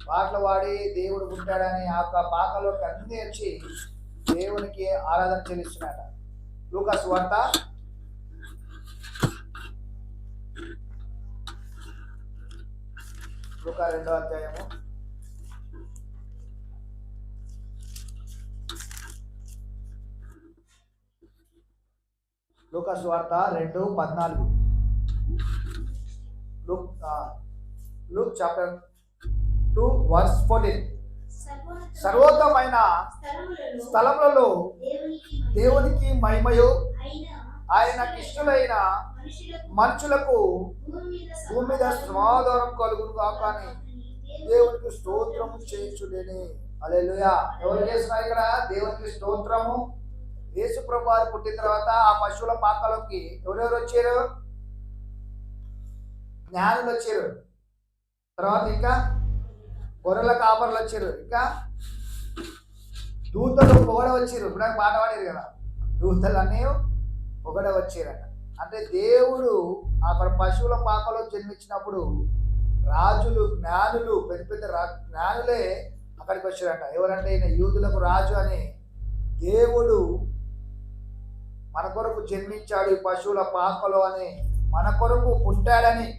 పాటలు పాడి దేవుడు పుట్టాడని ఆ యొక్క పాకలోకి అన్ని వచ్చి దేవునికి ఆరాధన చెల్లిస్తున్నాడు. లూకా సువార్త లూకా 2వ అధ్యాయము లూకా సువార్త 2:14. Luke chapter 2:14. సర్వోత్తమైన స్థలములలో దేవునికి మహిమయు ఆయనకి ఇష్టలైన మనుషులకు భూమి మీద సమాధానం కలుగును కాక అని దేవునికి స్తోత్రము చేయించుడేని. హల్లెలూయా. ఎవరు చేస్తున్నారు ఇక్కడ? దేవునికి స్తోత్రము. యేసు ప్రభువు వారు పుట్టిన తర్వాత ఆ పశువుల పాకలోకి ఎవరెవరు వచ్చారు? జ్ఞానులు వచ్చారు. తర్వాత ఇంకా గొర్రెల కాపర్లు వచ్చారు. ఇంకా దూతలు పొగడ వచ్చారు. ఇప్పుడు పాట పాడారు కదా, దూతలు అన్నీ పొగడ వచ్చారట. అంటే దేవుడు అక్కడ పశువుల పాకలో జన్మించినప్పుడు రాజులు, జ్ఞానులు, పెద్ద పెద్ద జ్ఞానులే అక్కడికి వచ్చారట. ఎవరంటే ఈయన యూదులకు రాజు అని, దేవుడు మన కొరకు జన్మించాడు ఈ పశువుల పాకలో అని, మన కొరకు పుట్టాడని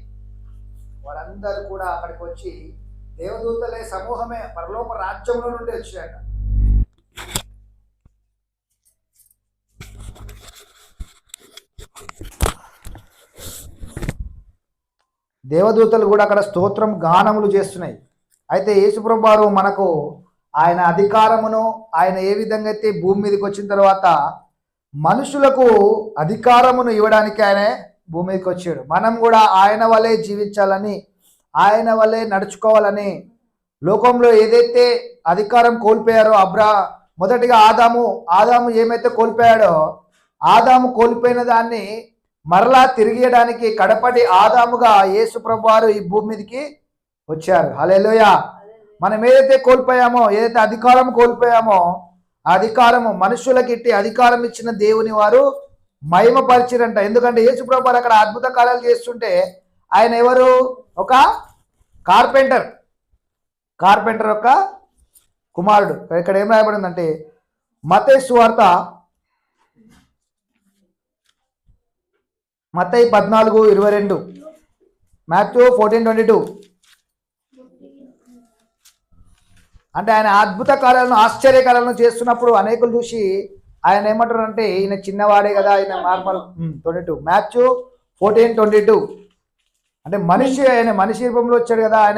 వారందరూ కూడా అక్కడికి వచ్చి దేవదూతలే సమూహమే పరలోక రాజ్యంలో నుండి వచ్చారట. దేవదూతలు కూడా అక్కడ స్తోత్రం గానములు చేస్తున్నాయి. అయితే యేసుప్రభువు వారు మనకు ఆయన అధికారమును, ఆయన ఏ విధంగా అయితే భూమి మీదకి వచ్చిన తర్వాత మనుషులకు అధికారమును ఇవ్వడానికి ఆయన భూమి మీదకి వచ్చాడు. మనం కూడా ఆయన వల్లే జీవించాలని, ఆయన వల్లే నడుచుకోవాలని, లోకంలో ఏదైతే అధికారం కోల్పోయారో మొదటిగా ఆదాము ఏమైతే కోల్పోయాడో, ఆదాము కోల్పోయిన దాన్ని మరలా తిరిగియడానికి కడపటి ఆదాముగా యేసు ప్రభువు వారు ఈ భూమి మీదకి వచ్చారు. హల్లెలూయా. మనం ఏదైతే కోల్పోయామో, ఏదైతే అధికారం కోల్పోయామో, ఆ అధికారము మనుషులకి ఇట్టి అధికారం ఇచ్చిన దేవుని వారు మహిమపరిచిరంట. ఎందుకంటే యేసు ప్రభువు వారు అక్కడ అద్భుత కార్యాలు చేస్తుంటే ఆయన ఎవరు? ఒక కార్పెంటర్ యొక్క కుమారుడు. ఇక్కడ ఏం రాయబడిందంటే మత్తయి సువార్త మత్తయి 14:22, మాథ్యూ 14:22. అంటే ఆయన అద్భుత కార్యాలను, ఆశ్చర్యకార్యాలను చేస్తున్నప్పుడు అనేకులు చూసి ఆయన ఏమంటారు అంటే ఈయన చిన్నవాడే కదా, ఆయన నార్మల్ 22, మాథ్యూ 14:22. అంటే ఆయన మనిషి రూపంలో వచ్చాడు కదా, ఆయన